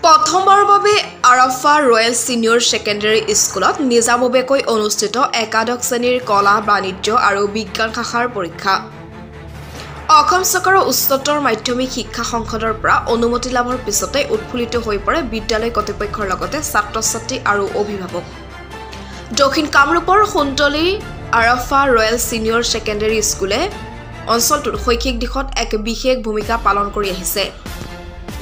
প্ৰথমবাৰৰ বাবে আৰাফা royal senior secondary স্কুলত নিজাববীয়াকৈ অনুষ্ঠিত একাদশ শ্ৰেণীৰ কলা বাণিজ্য আৰু বিজ্ঞান শাখাৰ পৰীক্ষা। অসম চৰকাৰৰ উচ্চতৰ মাধ্যমিক শিক্ষা সংসদৰ পৰা অনুমতি লাভৰ পিছতে উৎফুল্লিত হৈ পৰে বিদ্যালয় কৰ্তৃপক্ষৰ লগতে ছাত্ৰ-ছাত্ৰী আৰু অভিভাৱক। দক্ষিণ কামৰূপৰ সুন্দলী আৰাফা ৰয়েল ছিনিয়ৰ ছেকেণ্ডেৰী স্কুলে অঞ্চলটোৰ শৈক্ষিক দিশত এক বিশেষ ভূমিকা পালন কৰি আহিছে।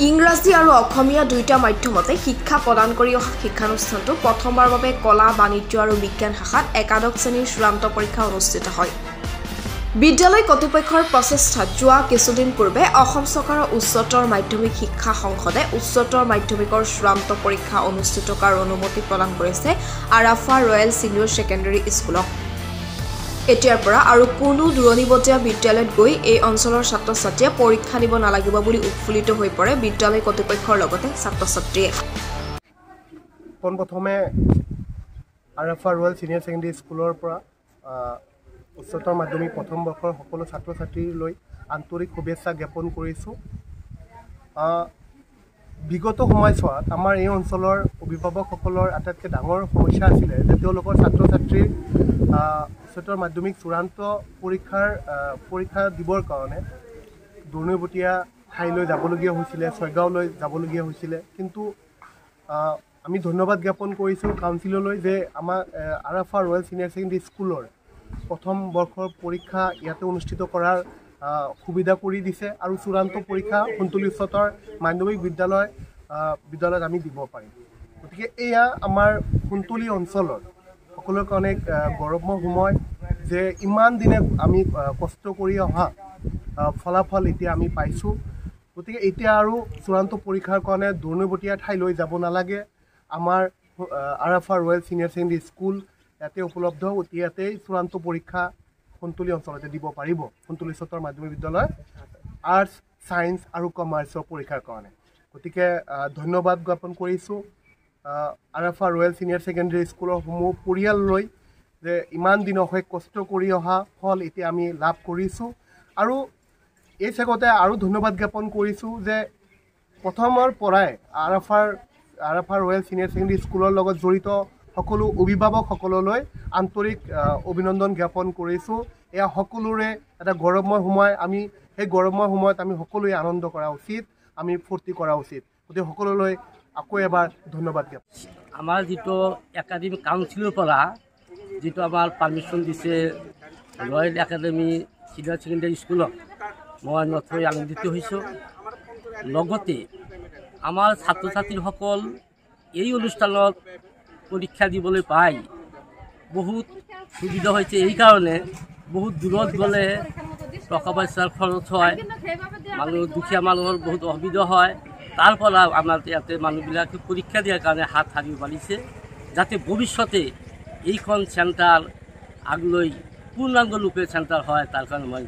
ইংৰাজী আৰু অসমীয়া দুয়োটা মাধ্যমতে শিক্ষা প্ৰদান কৰি অহা শিক্ষানুষ্ঠানটো প্ৰথমবাৰৰ বাবে কলা বাণিজ্য আৰু বিজ্ঞান শাখাত একাদশ শ্ৰেণীৰ চূড়ান্ত পৰীক্ষা অনুষ্ঠিত হয়। বিদ্যালয় কৰ্তৃপক্ষৰ প্ৰচেষ্টাত যোৱা কিছুদিন পূৰ্বে অসম চৰকাৰৰ উচ্চতৰ মাধ্যমিক শিক্ষা সংসদে উচ্চতৰ মাধ্যমিকৰ চূড়ান্ত পৰীক্ষা অনুষ্ঠিত কৰাৰ অনুমতি প্ৰদান কৰিছে আৰাফা ৰয়েল ছিনিয়ৰ ছেকেণ্ডেৰী স্কুলক। এতিয়াৰ পৰা আৰু কোনো দূৰণিবতীয়া বিদ্যালয়ত গৈ এই অঞ্চলৰ ছাত্ৰ-ছাত্ৰীয়ে পৰীক্ষা দিব নালাগিব বুলি উৎফুল্লিত হৈ পৰে বিদ্যালয় কৰ্তৃপক্ষৰ লগতে ছাত্ৰ-ছাত্ৰীয়ে। পোনপ্ৰথমে আৰাফা ৰয়েল ছিনিয়ৰ ছেকেণ্ডেৰী স্কুলৰ পৰা উচ্চতৰ মাধ্যমিক প্ৰথম বৰ্ষৰ সকলো ছাত্ৰ-ছাত্ৰীলৈ আন্তৰিক শুভেচ্ছা জ্ঞাপন কৰিছোঁ। বিগত সময়ছোৱাত আমাৰ এই অঞ্চলৰ অভিভাৱকসকলৰ আটাইতকৈ ডাঙৰ সমস্যা আছিলে যে তেওঁলোকৰ ছাত্ৰ-ছাত্ৰীৰ উচ্চতৰ মাধ্যমিক চূড়ান্ত পৰীক্ষা দিবৰ কাৰণে দূৰণিবতীয়া ঠাইলৈ যাবলগীয়া হৈছিলে, ছয়গাঁৱলৈ যাবলগীয়া হৈছিলে। কিন্তু আমি ধন্যবাদ জ্ঞাপন কৰিছোঁ কাউন্সিললৈ যে আমাৰ আৰাফা ৰয়েল ছিনিয়ৰ ছেকেণ্ডেৰী স্কুলৰ প্ৰথম বৰ্ষৰ পৰীক্ষা ইয়াতে অনুষ্ঠিত কৰাৰ সুবিধা কৰি দিছে আৰু চূড়ান্ত পৰীক্ষা সুন্দলী উচ্চতৰ মাধ্যমিক বিদ্যালয়ত আমি দিব পাৰিম। গতিকে এয়া আমাৰ সুন্দলী অঞ্চলৰ সকলোৰে কাৰণে গৌৰৱময় সময় যে ইমান দিনে আমি কষ্ট কৰি অহা ফলাফল এতিয়া আমি পাইছোঁ। গতিকে এতিয়া আৰু চূড়ান্ত পৰীক্ষাৰ কাৰণে দূৰণিবতীয়া ঠাইলৈ যাব নালাগে। আমাৰ আৰাফা ৰয়েল ছিনিয়ৰ ছেকেণ্ডেৰী স্কুল ইয়াতে উপলব্ধ, ইয়াতেই চূড়ান্ত পৰীক্ষা সুন্দলী অঞ্চলতে দিব পাৰিব। সুন্দলী উচ্চতৰ মাধ্যমিক বিদ্যালয় আৰ্টছ, ছায়েন্স আৰু কমাৰ্চৰ পৰীক্ষাৰ কাৰণে। গতিকে ধন্যবাদ জ্ঞাপন কৰিছোঁ আৰাফা ৰয়েল ছিনিয়ৰ ছেকেণ্ডেৰী স্কুলৰ সমূহ পৰিয়াললৈ যে ইমান দিন অশেষ কষ্ট কৰি অহা ফল এতিয়া আমি লাভ কৰিছোঁ। আৰু এই চেগতে আৰু ধন্যবাদ জ্ঞাপন কৰিছোঁ যে প্ৰথমৰ পৰাই আৰাফা ৰয়েল ছিনিয়ৰ ছেকেণ্ডেৰী স্কুলৰ লগত জড়িত সকলো অভিভাৱকসকললৈ আন্তৰিক অভিনন্দন জ্ঞাপন কৰিছোঁ। এয়া সকলোৰে এটা গৌৰৱময় সময়, আমি সেই গৌৰৱময় সময়ত আমি সকলোৱে আনন্দ কৰা উচিত, আমি ফূৰ্তি কৰা উচিত। গতিকে সকলোলৈ আকৌ এবাৰ ধন্যবাদ জ্ঞাপন। আমাৰ যিটো একাডেমিক কাউন্সিলৰ পৰা যিটো আমাৰ পাৰ্মিশ্যন দিছে ৰয়েল একাডেমি ছিনিয়ৰ ছেকেণ্ডেৰী স্কুলত, মই নথৈ আনন্দিত হৈছোঁ। লগতে আমাৰ ছাত্ৰ ছাত্ৰীসকল এই অনুষ্ঠানত পৰীক্ষা দিবলৈ পাই বহুত সুবিধা হৈছে। এইকাৰণে বহুত দূৰত গ'লে টকা পইচাৰ খৰচ হয়, দুখীয়া মানুহৰ বহুত অসুবিধা হয়। তাৰ পৰা আমাৰ ইয়াতে মানুহবিলাকে পৰীক্ষা দিয়াৰ কাৰণে হাত সাৰিব পাৰিছে, যাতে ভৱিষ্যতে এইখন চেণ্টাৰ আগলৈ পূৰ্ণাংগ ৰূপে চেণ্টাৰ হয়, তাৰ কাৰণে মই